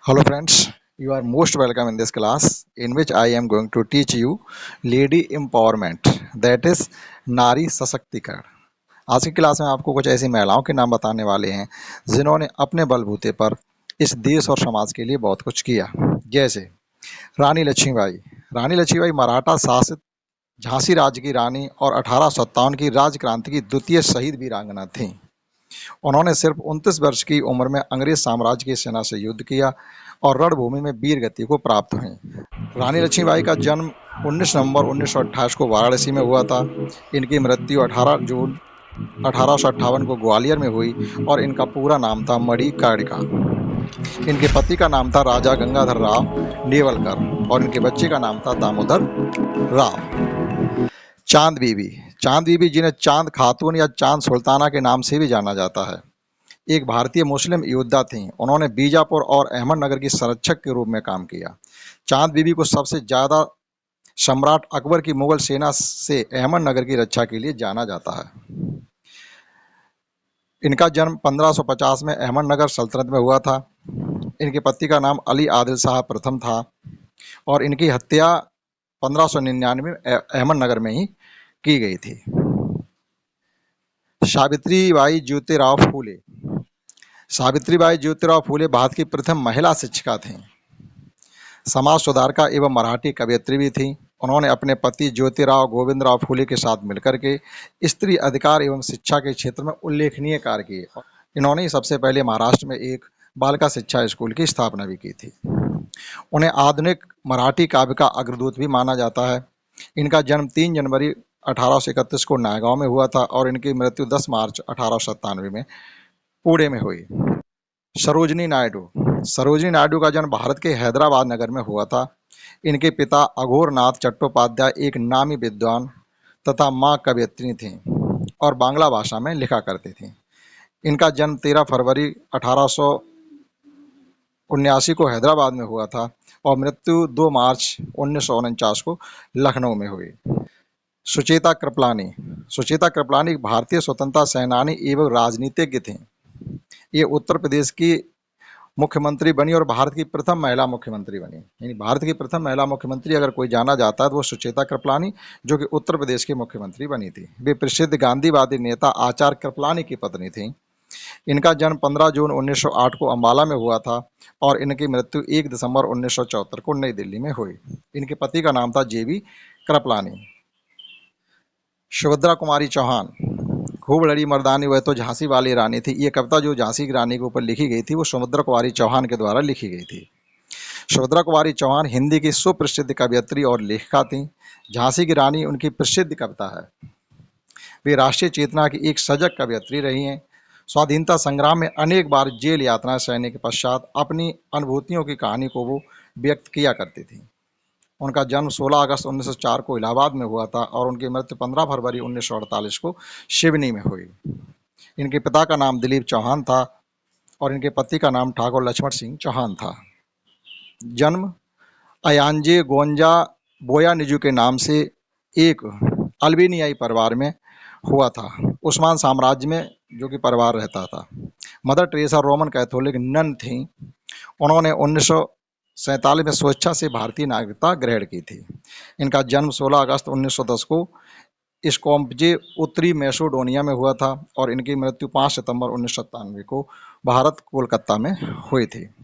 Hello friends, you are most welcome in this class in which I am going to teach you lady empowerment, that is नारी सशक्तिकरण। आज की class में आपको कुछ ऐसी महिलाओं के नाम बताने वाले हैं जिन्होंने अपने बलबूते पर इस देश और समाज के लिए बहुत कुछ किया। जैसे रानी लक्ष्मीबाई। रानी लक्ष्मीबाई मराठा शासित झांसी राज्य की रानी और 1857 की राजक्रांति की द्वितीय शहीद वीरांगना थीं। उन्होंने सिर्फ 29 वर्ष की उम्र में अंग्रेज साम्राज्य की सेना से युद्ध किया और रणभूमि में वीर गति को प्राप्त हुई। रानी लक्ष्मीबाई का जन्म 19 नवंबर 1928 को वाराणसी में हुआ था। इनकी मृत्यु 18 जून 1858 को ग्वालियर में हुई और इनका पूरा नाम था मणिकर्णिका। इनके पति का नाम था राजा गंगाधर राव नेवलकर और इनके बच्चे का नाम था दामोदर राव। चांद बीबी। चांद बीबी, जिन्हें चांद खातून या चांद सुल्ताना के नाम से भी जाना जाता है, एक भारतीय मुस्लिम योद्धा थीं। उन्होंने बीजापुर और अहमदनगर की संरक्षक के रूप में काम किया। चांद बीबी को सबसे ज्यादा सम्राट अकबर की मुगल सेना से अहमदनगर की रक्षा के लिए जाना जाता है। इनका जन्म 1550 में अहमदनगर सल्तनत में हुआ था। इनके पति का नाम अली आदिल शाह प्रथम था और इनकी हत्या 1599 में अहमदनगर में ही की गई थी। सावित्रीबाई ज्योतिराव फूले। सावित्रीबाई ज्योतिराव फूले भारत की प्रथम महिला शिक्षिका थीं। समाज सुधारका एवं मराठी कवयित्री भी थीं। उन्होंने अपने पति ज्योतिराव गोविंदराव फूले के साथ मिलकर के स्त्री अधिकार एवं शिक्षा के क्षेत्र में उल्लेखनीय कार्य किए। इन्होंने ही सबसे पहले महाराष्ट्र में एक बालिका शिक्षा स्कूल की स्थापना भी की थी। उन्हें आधुनिक मराठी काव्य का अग्रदूत भी माना जाता है। इनका जन्म 3 जनवरी 1831 को नायगांव में हुआ था और इनकी मृत्यु 10 मार्च 1897 में पुणे में हुई। सरोजनी नायडू। सरोजनी नायडू का जन्म भारत के हैदराबाद नगर में हुआ था। इनके पिता अघोरनाथ चट्टोपाध्याय एक नामी विद्वान तथा मां कवयित्री थीं और बांग्ला भाषा में लिखा करती थीं। इनका जन्म 13 फरवरी 1879 को हैदराबाद में हुआ था और मृत्यु 2 मार्च 1949 को लखनऊ में हुई। सुचेता कृपलानी। सुचेता कृपलानी एक भारतीय स्वतंत्रता सेनानी एवं राजनीतिज्ञ थीं। ये उत्तर प्रदेश की मुख्यमंत्री बनी और भारत की प्रथम महिला मुख्यमंत्री बनी। यानी भारत की प्रथम महिला मुख्यमंत्री अगर कोई जाना जाता है तो वो सुचेता कृपलानी, जो कि उत्तर प्रदेश की मुख्यमंत्री बनी थी। वे प्रसिद्ध गांधीवादी नेता आचार्य कृपलानी की पत्नी थीं। इनका जन्म 15 जून 1908 को अंबाला में हुआ था और इनकी मृत्यु 1 दिसंबर 1974 को नई दिल्ली में हुई। इनके पति का नाम था जेबी कृपलानी। सुभद्रा कुमारी चौहान। खूब लड़ी मर्दानी वह तो झांसी वाली रानी थी। ये कविता जो झांसी की रानी के ऊपर लिखी गई थी वो सुभद्रा कुमारी चौहान के द्वारा लिखी गई थी। सुभद्रा कुमारी चौहान हिंदी की सुप्रसिद्ध कवयित्री और लेखिका थीं। झांसी की रानी उनकी प्रसिद्ध कविता है। वे राष्ट्रीय चेतना की एक सजग कवयित्री रही हैं। स्वाधीनता संग्राम में अनेक बार जेल यातना सहने के पश्चात अपनी अनुभूतियों की कहानी को वो व्यक्त किया करती थी। उनका जन्म 16 अगस्त 1904 को इलाहाबाद में हुआ था और उनकी मृत्यु 15 फरवरी 1948 को सिवनी में हुई। इनके पिता का नाम दिलीप चौहान था और इनके पति का नाम ठाकुर लक्ष्मण सिंह चौहान था। जन्म अयांजे गोंजा बोयानिजू के नाम से एक अल्बेनियाई परिवार में हुआ था। उस्मान साम्राज्य में जो कि परिवार रहता था। Mother Teresa Roman Catholic nun थीं। उन्होंने 1947 में स्वेच्छा से भारतीय नागरिकता ग्रहण की थी। इनका जन्म 16 अगस्त 1910 को स्कोम्पजे उत्तरी मैसेडोनिया में हुआ था और इनकी मृत्यु 5 सितंबर 1997 को भारत कोलकाता में हुई थी।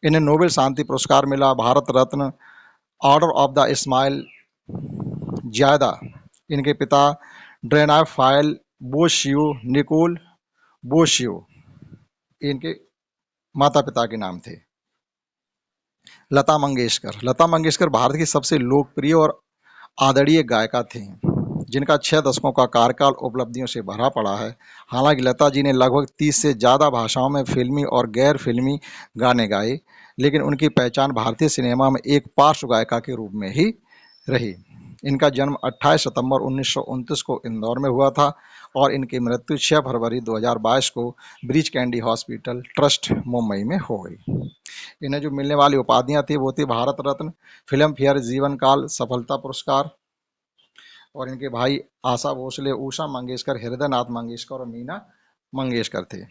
इन्हें नोबेल शांति पुरस्कार मिला, Bharat Ratna, order of the Ismail ज्यादा। इनके पिता ड्रेनाफाइल बोशियो निकोल बोशियो इनके माता पिता के नाम थे। लता मंगेशकर। लता मंगेशकर भारत की सबसे लोकप्रिय और आदरणीय गायिका थीं, जिनका 6 दशकों का कार्यकाल उपलब्धियों से भरा पड़ा है। हालांकि लता जी ने लगभग 30 से ज़्यादा भाषाओं में फिल्मी और गैर फिल्मी गाने गाए, लेकिन उनकी पहचान भारतीय सिनेमा में एक पार्श्व गायिका के रूप में ही रही। इनका जन्म 28 सितंबर 1929 को इंदौर में हुआ था और इनकी मृत्यु 6 फरवरी 2022 को breach candy hospital trust Mumbai में हो गई। इन्हें जो मिलने वाली उपाधियां थी वो थी भारत रत्न, फिल्म फेयर जीवन काल सफलता पुरस्कार और इनके भाई आशा भोसले, उषा मंगेशकर, हृदय नाथ मंगेशकर और मीना मंगेशकर थे।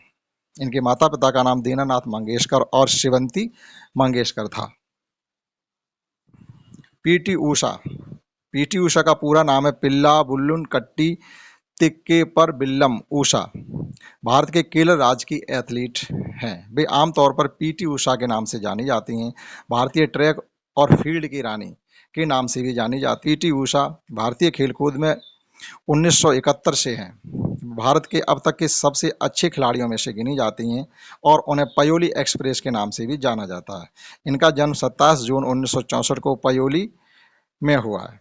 इनके माता पिता का नाम दीनानाथ मंगेशकर और शिवंती मंगेशकर था। पीटी ऊषा। पीटी ऊषा का पूरा नाम है पिल्ला बुल्लुन कट्टी तिक्के पर बिल्लम ऊषा। भारत के केरल राज्य की एथलीट हैं। वे आमतौर पर पीटी ऊषा के नाम से जानी जाती हैं। भारतीय ट्रैक और फील्ड की रानी के नाम से भी जानी जाती। पीटी ऊषा भारतीय खेलकूद में 1971 से हैं। भारत के अब तक के सबसे अच्छे खिलाड़ियों में से गिनी जाती हैं और उन्हें पयोली एक्सप्रेस के नाम से भी जाना जाता है। इनका जन्म 27 जून 1964 को पयोली में हुआ है।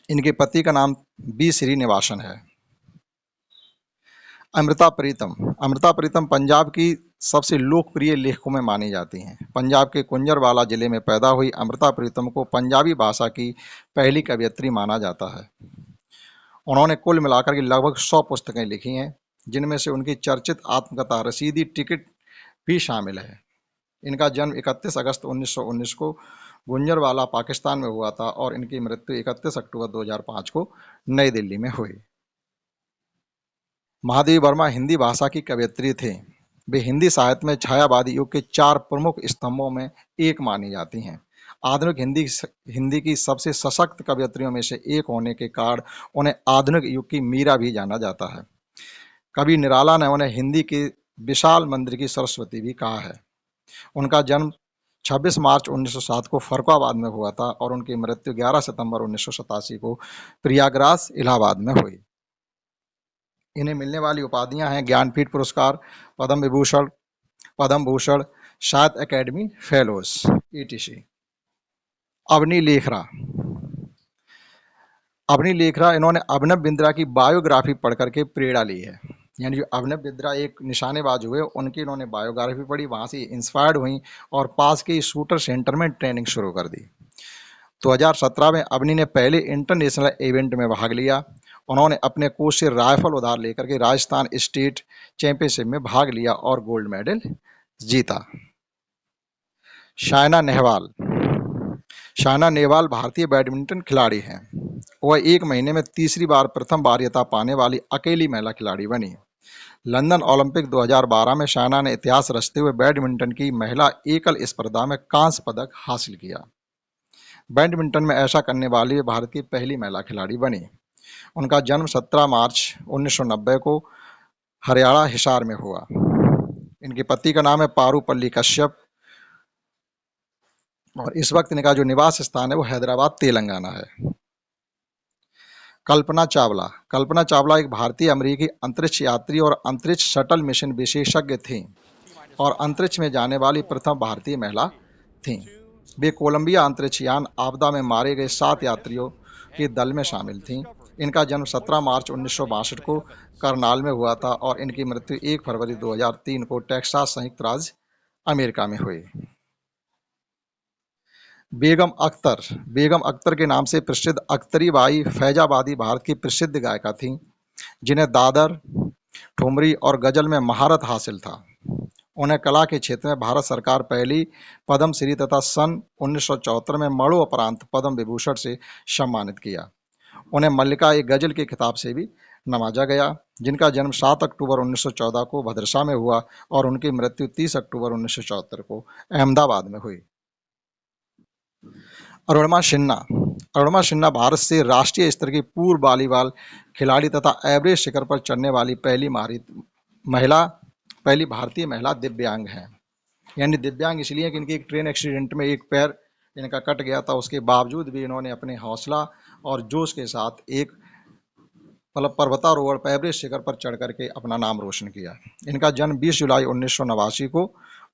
इनके पति का नाम बी श्रीनिवासन है। अमृता प्रीतम। अमृता प्रीतम पंजाब की सबसे लोकप्रिय लेखकों में मानी जाती हैं। पंजाब के कुंजरवाला जिले में पैदा हुई अमृता प्रीतम को पंजाबी भाषा की पहली कवयित्री माना जाता है। उन्होंने कुल मिलाकर के लगभग 100 पुस्तकें लिखी हैं, जिनमें से उनकी चर्चित आत्मकथा रसीदी टिकट भी शामिल है। इनका जन्म 31 अगस्त 1919 को गुंजरवाला पाकिस्तान में हुआ था और इनकी मृत्यु 31 अक्टूबर 2005 को नई दिल्ली में हुई। महादेवी वर्मा हिंदी भाषा की कवयित्री थे। वे हिंदी साहित्य में छायावादी युग के 4 प्रमुख स्तंभों में एक मानी जाती हैं। आधुनिक हिंदी की सबसे सशक्त कवयित्रियों में से एक होने के कारण उन्हें आधुनिक युग की मीरा भी जाना जाता है। कवि निराला ने उन्हें हिंदी के विशाल मंदिर की सरस्वती भी कहा है। उनका जन्म 26 मार्च 1907 को फर्रुखाबाद में हुआ था और उनकी मृत्यु 11 सितंबर 1987 को प्रयागराज इलाहाबाद में हुई। इन्हें मिलने वाली उपाधियां हैं ज्ञानपीठ पुरस्कार, पद्म विभूषण, पद्म भूषण, साहित्य अकेडमी फेलोज ईटीसी। अवनी लेखरा। अवनी लेखरा इन्होंने अभिनव बिंद्रा की बायोग्राफी पढ़ करके प्रेरणा ली है। यानी जो अभिनव बिंद्रा एक निशानेबाज हुए, उनकी इन्होंने बायोग्राफी पढ़ी, वहां से इंस्पायर्ड हुई और पास के शूटर सेंटर में ट्रेनिंग शुरू कर दी। 2017 में अवनी ने पहले इंटरनेशनल इवेंट में भाग लिया। उन्होंने अपने कोच से राइफल उधार लेकर के राजस्थान स्टेट चैंपियनशिप में भाग लिया और गोल्ड मेडल जीता। सायना नेहवाल। सायना नेहवाल भारतीय बैडमिंटन खिलाड़ी हैं। वह एक महीने में तीसरी बार प्रथम वरीयता पाने वाली अकेली महिला खिलाड़ी बनी। लंदन ओलंपिक 2012 में सायना ने इतिहास रचते हुए बैडमिंटन की महिला एकल स्पर्धा में कांस्य पदक हासिल किया। बैडमिंटन में ऐसा करने वाली भारत की पहली महिला खिलाड़ी बनी। उनका जन्म 17 मार्च 1990 को हरियाणा हिसार में हुआ। इनके पति का नाम है पारूपल्ली कश्यप और इस वक्त इनका जो निवास स्थान है वो हैदराबाद तेलंगाना है। कल्पना चावला। कल्पना चावला एक भारतीय अमेरिकी अंतरिक्ष यात्री और अंतरिक्ष शटल मिशन विशेषज्ञ थी और अंतरिक्ष में जाने वाली प्रथम भारतीय महिला थीं। वे कोलंबिया अंतरिक्ष यान आपदा में मारे गए 7 यात्रियों के दल में शामिल थीं। इनका जन्म 17 मार्च 1962 को करनाल में हुआ था और इनकी मृत्यु 1 फरवरी 2003 को टेक्सास संयुक्त राज्य अमेरिका में हुई। बेगम अख्तर। बेगम अख्तर के नाम से प्रसिद्ध अख्तरी बाई फैजाबादी भारत की प्रसिद्ध गायिका थीं, जिन्हें दादर, ठुमरी और गजल में महारत हासिल था। उन्हें कला के क्षेत्र में भारत सरकार पहली पद्म श्री तथा सन 1974 में मरणोपरांत पद्म विभूषण से सम्मानित किया। उन्हें मल्लिका एक गजल के खिताब से भी नवाजा गया। जिनका जन्म 7 अक्टूबर 1914 को भद्रसा में हुआ और उनकी मृत्यु 30 अक्टूबर 1974 को अहमदाबाद में हुई। अरुणिमा सिन्हा। अरुणिमा सिन्हा भारत से राष्ट्रीय स्तर की पूर्व वॉलीबॉल खिलाड़ी तथा एवरेस्ट शिखर पर चढ़ने वाली पहली भारतीय महिला दिव्यांग हैं। यानी दिव्यांग इसलिए कि इनके एक ट्रेन एक्सीडेंट में एक पैर इनका कट गया था, उसके बावजूद भी इन्होंने अपने हौसला और जोश के साथ एक पर्वतारोहण पर एवरेस्ट शिखर पर चढ़ करके अपना नाम रोशन किया। इनका जन्म 20 जुलाई 1989 को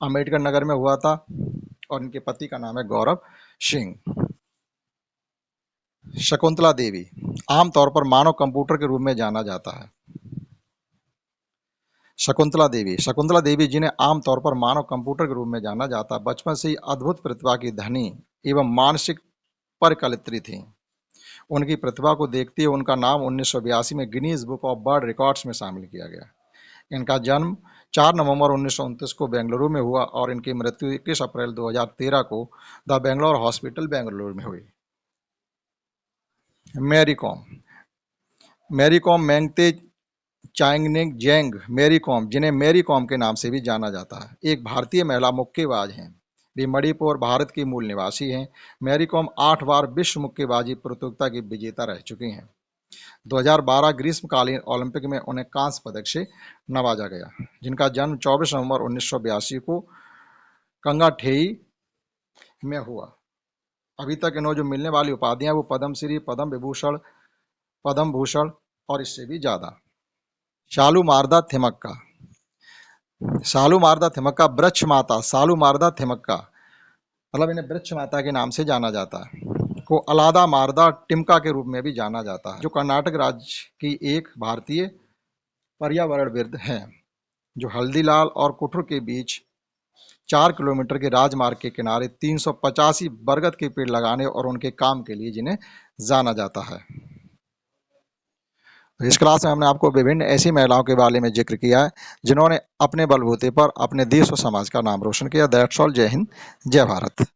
अम्बेडकर नगर में हुआ था और इनके पति का नाम है गौरव सिंह। शकुंतला देवी आमतौर पर मानव कंप्यूटर के रूप में जाना जाता है। शकुंतला देवी जिन्हें आमतौर पर मानव कंप्यूटर के रूप में जाना जाता है, बचपन से ही अद्भुत प्रतिभा की धनी एवं मानसिक परिकलित्री थी। उनकी प्रतिभा को देखते हुए उनका नाम 1982 में Guinness book of world records में शामिल किया गया। इनका जन्म 4 नवंबर 1929 को बेंगलुरु में हुआ और इनकी मृत्यु 21 अप्रैल 2013 को द बेंगलोर हॉस्पिटल बेंगलुरु में हुई। मैरी कॉम। मैरी कॉम मेंगते चांगनेक जेंग मैरी कॉम, जिन्हें मैरी कॉम के नाम से भी जाना जाता है, एक भारतीय महिला मुक्केबाज हैं। वे मणिपुर भारत की मूल निवासी हैं। मैरी कॉम 8 बार विश्व मुक्केबाजी प्रतियोगिता की विजेता रह चुकी हैं। 2012 ग्रीष्मकालीन ओलंपिक में उन्हें कांस्य पदक से नवाजा गया, जिनका जन्म 24 नवंबर 1982 को कंगाठेई में हुआ। अभी तक इन्हों जो मिलने वाली उपाधियां वो पद्म श्री, पद्म विभूषण, पद्म भूषण और इससे भी ज्यादा। शालू मारदा थिमक्का, सालू मारदा थिमक्का वृक्ष माता, सालू मारदा थिमक्का मतलब इन्हें वृक्ष माता के नाम से जाना जाता है, को अलादा मारदा टिमका के रूप में भी जाना जाता है, जो कर्नाटक राज्य की एक भारतीय पर्यावरणविद हैं, जो हल्दीलाल और कुठर के बीच 4 किलोमीटर के राजमार्ग के किनारे 385 बरगद के पेड़ लगाने और उनके काम के लिए जिन्हें जाना जाता है। इस क्लास में हमने आपको विभिन्न ऐसी महिलाओं के बारे में जिक्र किया है जिन्होंने अपने बलबूते पर अपने देश और समाज का नाम रोशन किया। That's all. जय हिंद, जय भारत।